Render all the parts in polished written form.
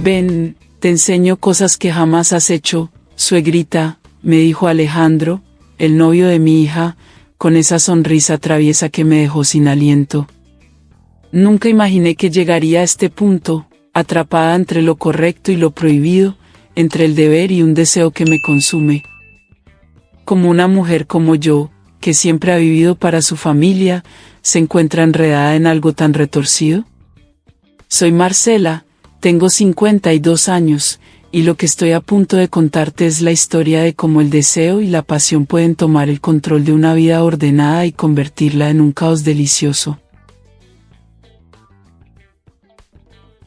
Ven, te enseño cosas que jamás has hecho, suegrita, me dijo Alejandro, el novio de mi hija, con esa sonrisa traviesa que me dejó sin aliento. Nunca imaginé que llegaría a este punto, atrapada entre lo correcto y lo prohibido, entre el deber y un deseo que me consume. Como una mujer como yo, que siempre ha vivido para su familia, se encuentra enredada en algo tan retorcido. Soy Marcela, tengo 52 años, y lo que estoy a punto de contarte es la historia de cómo el deseo y la pasión pueden tomar el control de una vida ordenada y convertirla en un caos delicioso.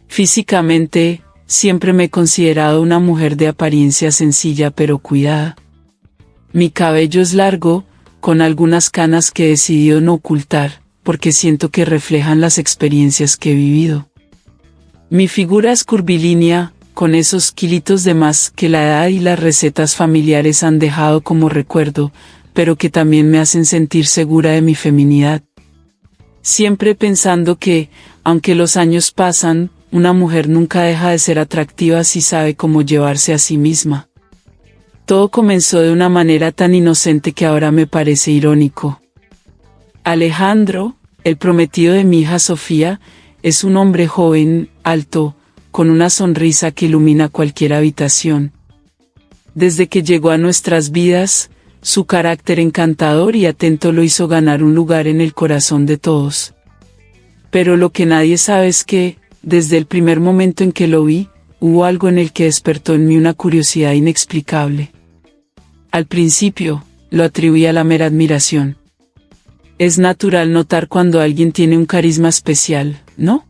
Físicamente, siempre me he considerado una mujer de apariencia sencilla pero cuidada. Mi cabello es largo, con algunas canas que he decidido no ocultar, porque siento que reflejan las experiencias que he vivido. Mi figura es curvilínea, con esos kilitos de más que la edad y las recetas familiares han dejado como recuerdo, pero que también me hacen sentir segura de mi feminidad. Siempre pensando que, aunque los años pasan, una mujer nunca deja de ser atractiva si sabe cómo llevarse a sí misma. Todo comenzó de una manera tan inocente que ahora me parece irónico. Alejandro, el prometido de mi hija Sofía, es un hombre joven, alto, con una sonrisa que ilumina cualquier habitación. Desde que llegó a nuestras vidas, su carácter encantador y atento lo hizo ganar un lugar en el corazón de todos. Pero lo que nadie sabe es que, desde el primer momento en que lo vi, hubo algo en el que despertó en mí una curiosidad inexplicable. Al principio, lo atribuí a la mera admiración. Es natural notar cuando alguien tiene un carisma especial, ¿no?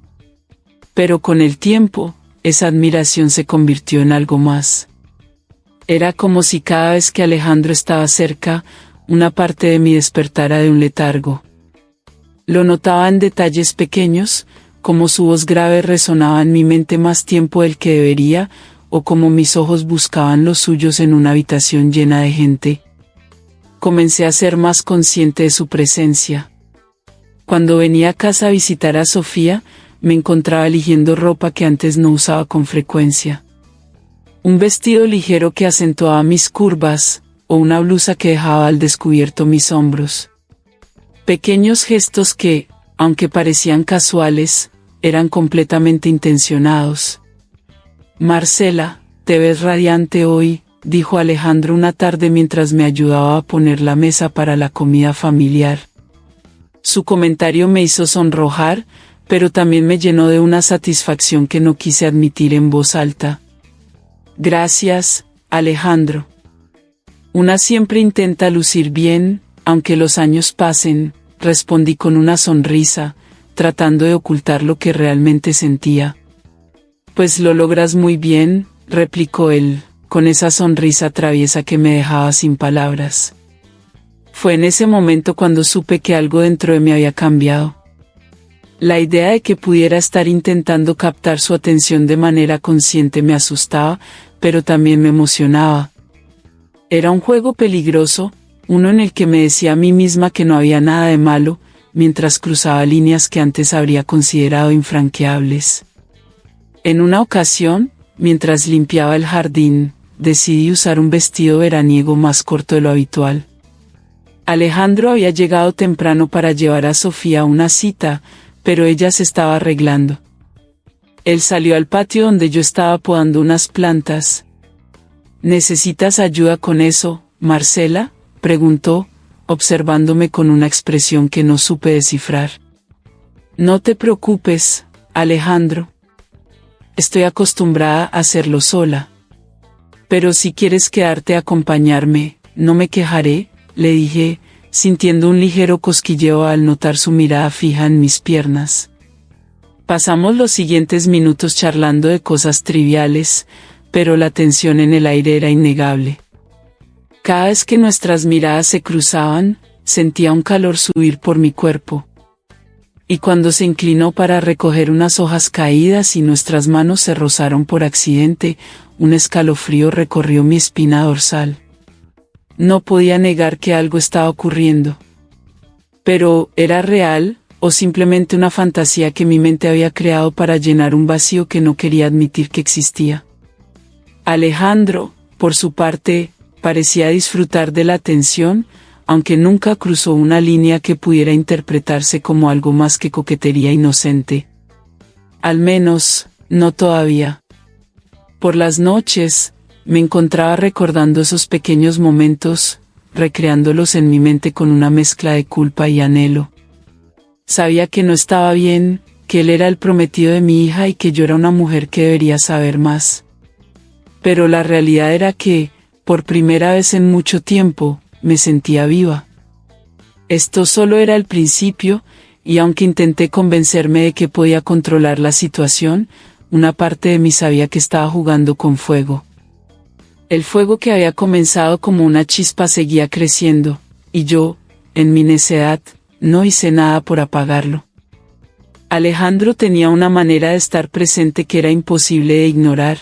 Pero con el tiempo, esa admiración se convirtió en algo más. Era como si cada vez que Alejandro estaba cerca, una parte de mí despertara de un letargo. Lo notaba en detalles pequeños, como su voz grave resonaba en mi mente más tiempo del que debería, o como mis ojos buscaban los suyos en una habitación llena de gente. Comencé a ser más consciente de su presencia. Cuando venía a casa a visitar a Sofía, me encontraba eligiendo ropa que antes no usaba con frecuencia. Un vestido ligero que acentuaba mis curvas, o una blusa que dejaba al descubierto mis hombros. Pequeños gestos que, aunque parecían casuales, eran completamente intencionados. Marcela, te ves radiante hoy, dijo Alejandro una tarde mientras me ayudaba a poner la mesa para la comida familiar. Su comentario me hizo sonrojar, pero también me llenó de una satisfacción que no quise admitir en voz alta. Gracias, Alejandro. Una siempre intenta lucir bien, aunque los años pasen, respondí con una sonrisa, tratando de ocultar lo que realmente sentía. Pues lo logras muy bien, replicó él, con esa sonrisa traviesa que me dejaba sin palabras. Fue en ese momento cuando supe que algo dentro de mí había cambiado. La idea de que pudiera estar intentando captar su atención de manera consciente me asustaba, pero también me emocionaba. Era un juego peligroso, uno en el que me decía a mí misma que no había nada de malo, mientras cruzaba líneas que antes habría considerado infranqueables. En una ocasión, mientras limpiaba el jardín, decidí usar un vestido veraniego más corto de lo habitual. Alejandro había llegado temprano para llevar a Sofía a una cita, pero ella se estaba arreglando. Él salió al patio donde yo estaba podando unas plantas. ¿Necesitas ayuda con eso, Marcela?, preguntó, observándome con una expresión que no supe descifrar. No te preocupes, Alejandro. Estoy acostumbrada a hacerlo sola. Pero si quieres quedarte a acompañarme, no me quejaré, le dije, sintiendo un ligero cosquilleo al notar su mirada fija en mis piernas. Pasamos los siguientes minutos charlando de cosas triviales, pero la tensión en el aire era innegable. Cada vez que nuestras miradas se cruzaban, sentía un calor subir por mi cuerpo. Y cuando se inclinó para recoger unas hojas caídas y nuestras manos se rozaron por accidente, un escalofrío recorrió mi espina dorsal. No podía negar que algo estaba ocurriendo. Pero, ¿era real, o simplemente una fantasía que mi mente había creado para llenar un vacío que no quería admitir que existía. Alejandro, por su parte, parecía disfrutar de la atención, aunque nunca cruzó una línea que pudiera interpretarse como algo más que coquetería inocente. Al menos, no todavía. Por las noches, me encontraba recordando esos pequeños momentos, recreándolos en mi mente con una mezcla de culpa y anhelo. Sabía que no estaba bien, que él era el prometido de mi hija y que yo era una mujer que debería saber más. Pero la realidad era que, por primera vez en mucho tiempo, me sentía viva. Esto solo era el principio, y aunque intenté convencerme de que podía controlar la situación, una parte de mí sabía que estaba jugando con fuego. El fuego que había comenzado como una chispa seguía creciendo, y yo, en mi necedad, no hice nada por apagarlo. Alejandro tenía una manera de estar presente que era imposible de ignorar.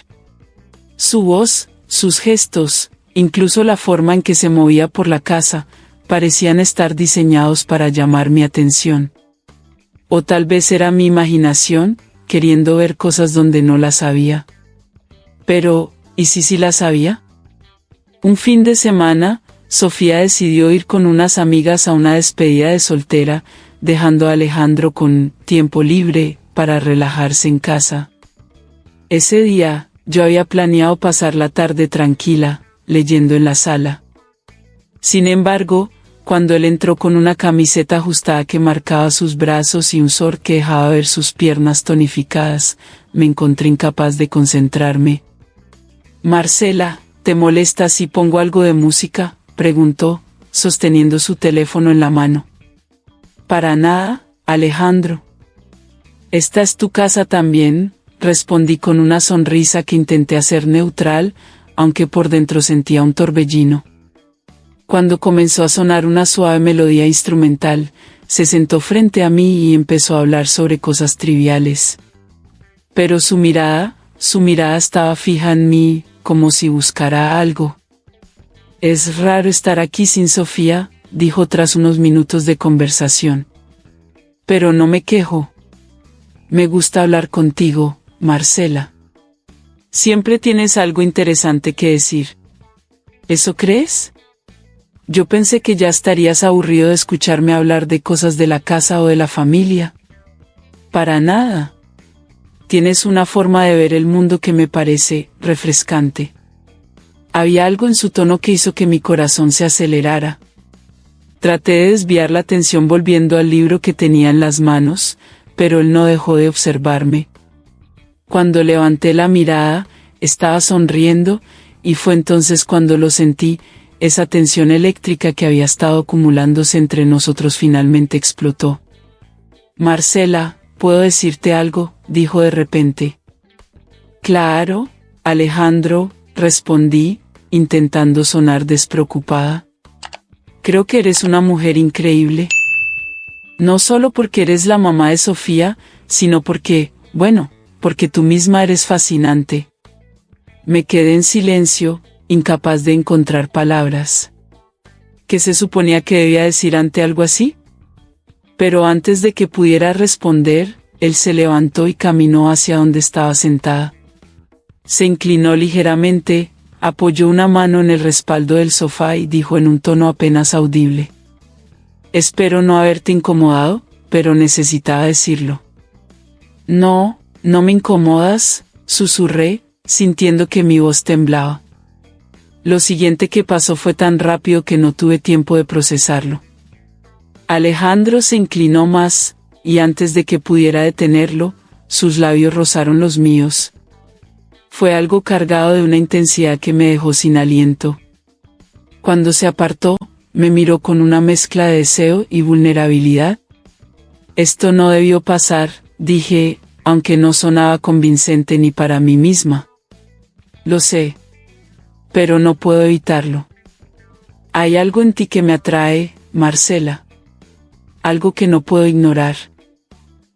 Su voz, sus gestos, incluso la forma en que se movía por la casa, parecían estar diseñados para llamar mi atención. O tal vez era mi imaginación, queriendo ver cosas donde no las había. Pero, ¿y si sí las había? Un fin de semana, Sofía decidió ir con unas amigas a una despedida de soltera, dejando a Alejandro con tiempo libre para relajarse en casa. Ese día, yo había planeado pasar la tarde tranquila, leyendo en la sala. Sin embargo, cuando él entró con una camiseta ajustada que marcaba sus brazos y un short que dejaba ver sus piernas tonificadas, me encontré incapaz de concentrarme. «Marcela, ¿te molesta si pongo algo de música?», preguntó, sosteniendo su teléfono en la mano. «Para nada, Alejandro». «¿Esta es tu casa también?», respondí con una sonrisa que intenté hacer neutral, aunque por dentro sentía un torbellino. Cuando comenzó a sonar una suave melodía instrumental, se sentó frente a mí y empezó a hablar sobre cosas triviales. Pero su mirada estaba fija en mí, como si buscara algo. «Es raro estar aquí sin Sofía», dijo tras unos minutos de conversación. «Pero no me quejo. Me gusta hablar contigo, Marcela. Siempre tienes algo interesante que decir». «¿Eso crees? Yo pensé que ya estarías aburrido de escucharme hablar de cosas de la casa o de la familia». «Para nada. Tienes una forma de ver el mundo que me parece refrescante». Había algo en su tono que hizo que mi corazón se acelerara. Traté de desviar la atención volviendo al libro que tenía en las manos, pero él no dejó de observarme. Cuando levanté la mirada, estaba sonriendo, y fue entonces cuando lo sentí, esa tensión eléctrica que había estado acumulándose entre nosotros finalmente explotó. «Marcela, ¿puedo decirte algo?», dijo de repente. «Claro, Alejandro», respondí, intentando sonar despreocupada. «Creo que eres una mujer increíble. No solo porque eres la mamá de Sofía, sino porque, bueno, porque tú misma eres fascinante». Me quedé en silencio, incapaz de encontrar palabras. ¿Qué se suponía que debía decir ante algo así? Pero antes de que pudiera responder, él se levantó y caminó hacia donde estaba sentada. Se inclinó ligeramente, apoyó una mano en el respaldo del sofá y dijo en un tono apenas audible: «Espero no haberte incomodado, pero necesitaba decirlo». «No, no me incomodas», susurré, sintiendo que mi voz temblaba. Lo siguiente que pasó fue tan rápido que no tuve tiempo de procesarlo. Alejandro se inclinó más, y antes de que pudiera detenerlo, sus labios rozaron los míos. Fue algo cargado de una intensidad que me dejó sin aliento. Cuando se apartó, me miró con una mezcla de deseo y vulnerabilidad. «Esto no debió pasar», dije, aunque no sonaba convincente ni para mí misma. «Lo sé. Pero no puedo evitarlo. Hay algo en ti que me atrae, Marcela. Algo que no puedo ignorar».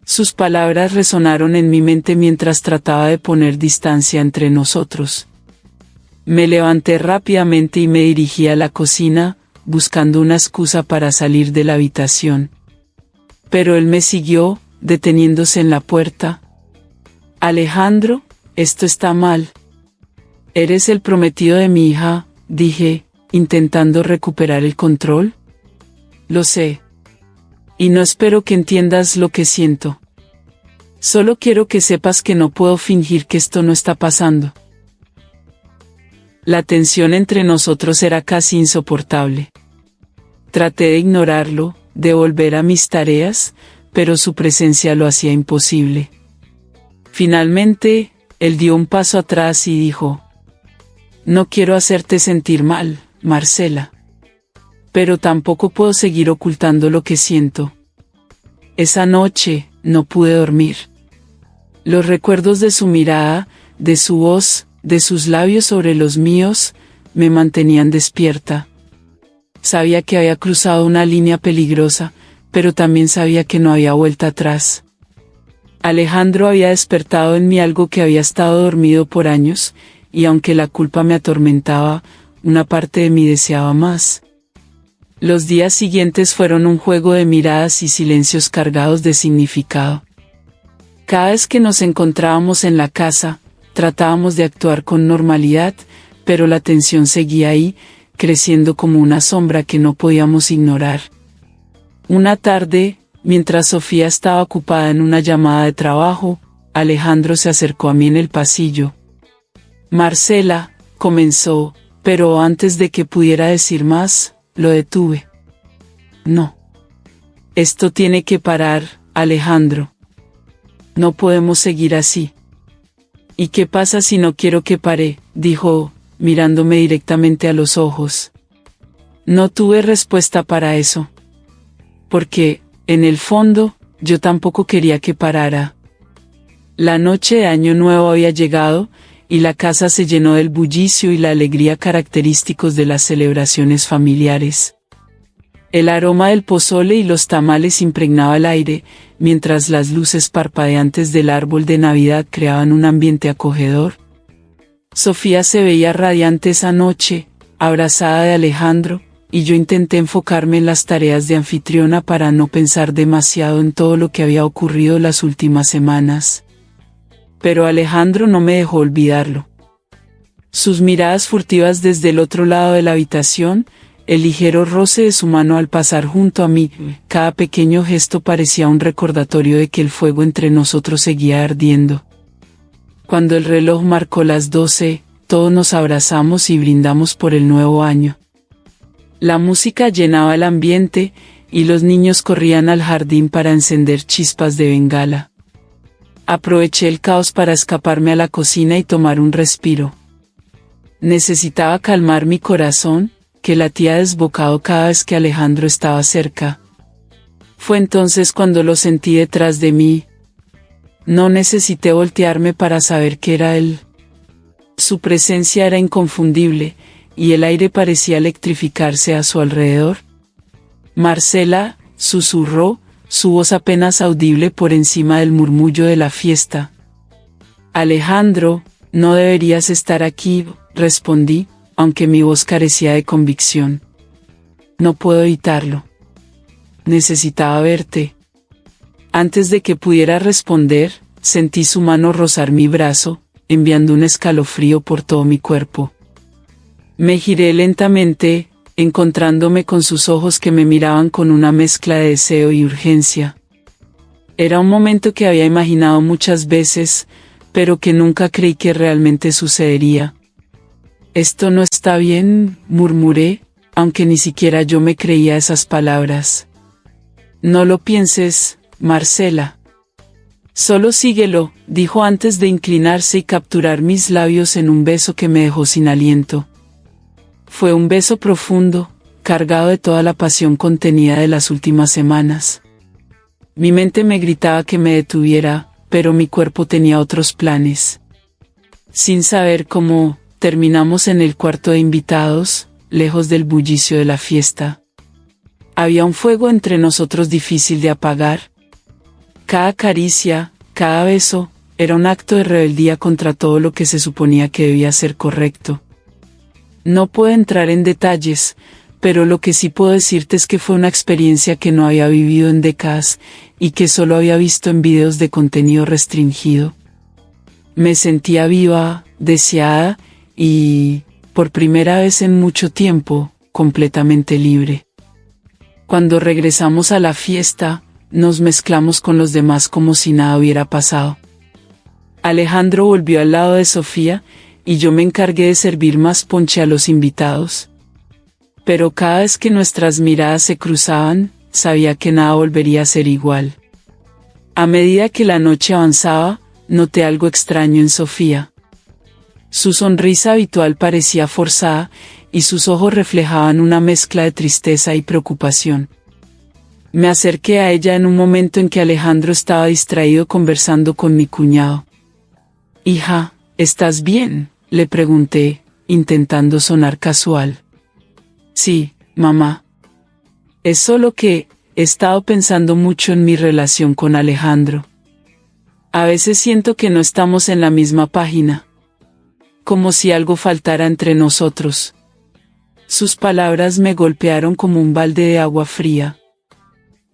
Sus palabras resonaron en mi mente mientras trataba de poner distancia entre nosotros. Me levanté rápidamente y me dirigí a la cocina, buscando una excusa para salir de la habitación. Pero él me siguió, deteniéndose en la puerta. Alejandro, esto está mal. Eres el prometido de mi hija, dije, intentando recuperar el control. Lo sé. Y no espero que entiendas lo que siento. Solo quiero que sepas que no puedo fingir que esto no está pasando. La tensión entre nosotros era casi insoportable. Traté de ignorarlo, de volver a mis tareas, pero su presencia lo hacía imposible. Finalmente, él dio un paso atrás y dijo: no quiero hacerte sentir mal, Marcela. Pero tampoco puedo seguir ocultando lo que siento. Esa noche, no pude dormir. Los recuerdos de su mirada, de su voz, de sus labios sobre los míos, me mantenían despierta. Sabía que había cruzado una línea peligrosa, pero también sabía que no había vuelta atrás. Alejandro había despertado en mí algo que había estado dormido por años, y aunque la culpa me atormentaba, una parte de mí deseaba más. Los días siguientes fueron un juego de miradas y silencios cargados de significado. Cada vez que nos encontrábamos en la casa, tratábamos de actuar con normalidad, pero la tensión seguía ahí, creciendo como una sombra que no podíamos ignorar. Una tarde, mientras Sofía estaba ocupada en una llamada de trabajo, Alejandro se acercó a mí en el pasillo. Marcela, comenzó, pero antes de que pudiera decir más, lo detuve. No. Esto tiene que parar, Alejandro. No podemos seguir así. ¿Y qué pasa si no quiero que pare?, dijo, mirándome directamente a los ojos. No tuve respuesta para eso. Porque, en el fondo, yo tampoco quería que parara. La noche de Año Nuevo había llegado, y la casa se llenó del bullicio y la alegría característicos de las celebraciones familiares. El aroma del pozole y los tamales impregnaba el aire, mientras las luces parpadeantes del árbol de Navidad creaban un ambiente acogedor. Sofía se veía radiante esa noche, abrazada de Alejandro, y yo intenté enfocarme en las tareas de anfitriona para no pensar demasiado en todo lo que había ocurrido las últimas semanas. Pero Alejandro no me dejó olvidarlo. Sus miradas furtivas desde el otro lado de la habitación, el ligero roce de su mano al pasar junto a mí, cada pequeño gesto parecía un recordatorio de que el fuego entre nosotros seguía ardiendo. Cuando el reloj marcó las 12, todos nos abrazamos y brindamos por el nuevo año. La música llenaba el ambiente, y los niños corrían al jardín para encender chispas de bengala. Aproveché el caos para escaparme a la cocina y tomar un respiro. Necesitaba calmar mi corazón, que latía desbocado cada vez que Alejandro estaba cerca. Fue entonces cuando lo sentí detrás de mí. No necesité voltearme para saber que era él. Su presencia era inconfundible, y el aire parecía electrificarse a su alrededor. Marcela, susurró, su voz apenas audible por encima del murmullo de la fiesta. Alejandro, no deberías estar aquí, respondí, aunque mi voz carecía de convicción. No puedo evitarlo. Necesitaba verte. Antes de que pudiera responder, sentí su mano rozar mi brazo, enviando un escalofrío por todo mi cuerpo. Me giré lentamente, encontrándome con sus ojos que me miraban con una mezcla de deseo y urgencia. Era un momento que había imaginado muchas veces, pero que nunca creí que realmente sucedería. Esto no está bien, murmuré, aunque ni siquiera yo me creía esas palabras. No lo pienses, Marcela. Solo síguelo, dijo antes de inclinarse y capturar mis labios en un beso que me dejó sin aliento. Fue un beso profundo, cargado de toda la pasión contenida de las últimas semanas. Mi mente me gritaba que me detuviera, pero mi cuerpo tenía otros planes. Sin saber cómo, terminamos en el cuarto de invitados, lejos del bullicio de la fiesta. Había un fuego entre nosotros difícil de apagar. Cada caricia, cada beso, era un acto de rebeldía contra todo lo que se suponía que debía ser correcto. No puedo entrar en detalles, pero lo que sí puedo decirte es que fue una experiencia que no había vivido en décadas y que solo había visto en videos de contenido restringido. Me sentía viva, deseada y, por primera vez en mucho tiempo, completamente libre. Cuando regresamos a la fiesta, nos mezclamos con los demás como si nada hubiera pasado. Alejandro volvió al lado de Sofía y yo me encargué de servir más ponche a los invitados. Pero cada vez que nuestras miradas se cruzaban, sabía que nada volvería a ser igual. A medida que la noche avanzaba, noté algo extraño en Sofía. Su sonrisa habitual parecía forzada y sus ojos reflejaban una mezcla de tristeza y preocupación. Me acerqué a ella en un momento en que Alejandro estaba distraído conversando con mi cuñado. «Hija, ¿estás bien?», le pregunté, intentando sonar casual. «Sí, mamá. Es solo que he estado pensando mucho en mi relación con Alejandro. A veces siento que no estamos en la misma página. Como si algo faltara entre nosotros». Sus palabras me golpearon como un balde de agua fría.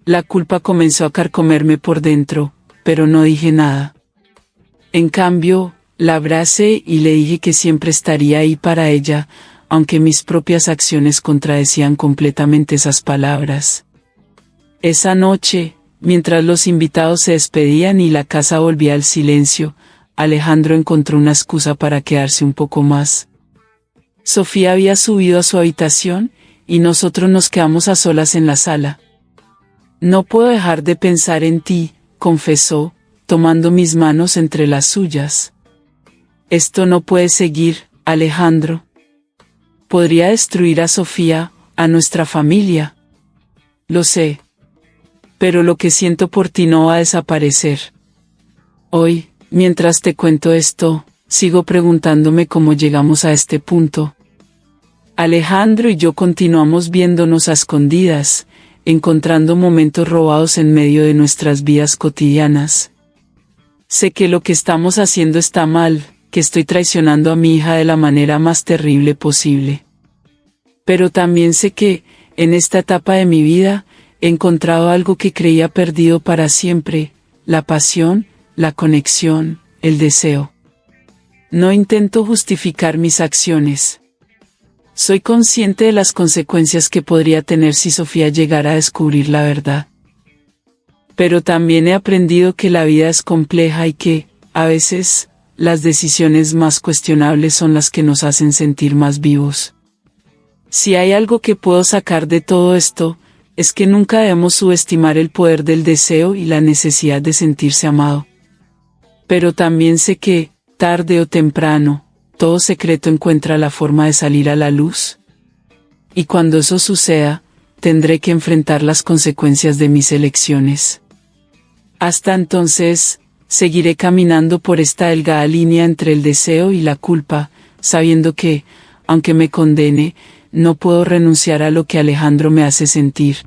La culpa comenzó a carcomerme por dentro, pero no dije nada. En cambio, la abracé y le dije que siempre estaría ahí para ella, aunque mis propias acciones contradecían completamente esas palabras. Esa noche, mientras los invitados se despedían y la casa volvía al silencio, Alejandro encontró una excusa para quedarse un poco más. Sofía había subido a su habitación, y nosotros nos quedamos a solas en la sala. «No puedo dejar de pensar en ti», confesó, tomando mis manos entre las suyas. «Esto no puede seguir, Alejandro. Podría destruir a Sofía, a nuestra familia. Lo sé. Pero lo que siento por ti no va a desaparecer. Hoy, mientras te cuento esto, sigo preguntándome cómo llegamos a este punto». Alejandro y yo continuamos viéndonos a escondidas, encontrando momentos robados en medio de nuestras vidas cotidianas. Sé que lo que estamos haciendo está mal, que estoy traicionando a mi hija de la manera más terrible posible. Pero también sé que, en esta etapa de mi vida, he encontrado algo que creía perdido para siempre: la pasión, la conexión, el deseo. No intento justificar mis acciones. Soy consciente de las consecuencias que podría tener si Sofía llegara a descubrir la verdad. Pero también he aprendido que la vida es compleja y que, a veces, las decisiones más cuestionables son las que nos hacen sentir más vivos. Si hay algo que puedo sacar de todo esto, es que nunca debemos subestimar el poder del deseo y la necesidad de sentirse amado. Pero también sé que, tarde o temprano, todo secreto encuentra la forma de salir a la luz. Y cuando eso suceda, tendré que enfrentar las consecuencias de mis elecciones. Hasta entonces, seguiré caminando por esta delgada línea entre el deseo y la culpa, sabiendo que, aunque me condene, no puedo renunciar a lo que Alejandro me hace sentir.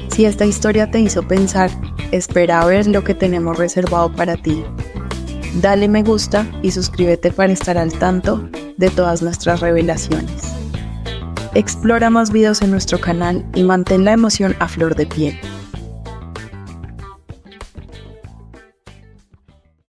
Si esta historia te hizo pensar, espera a ver lo que tenemos reservado para ti. Dale me gusta y suscríbete para estar al tanto de todas nuestras revelaciones. Explora más videos en nuestro canal y mantén la emoción a flor de piel.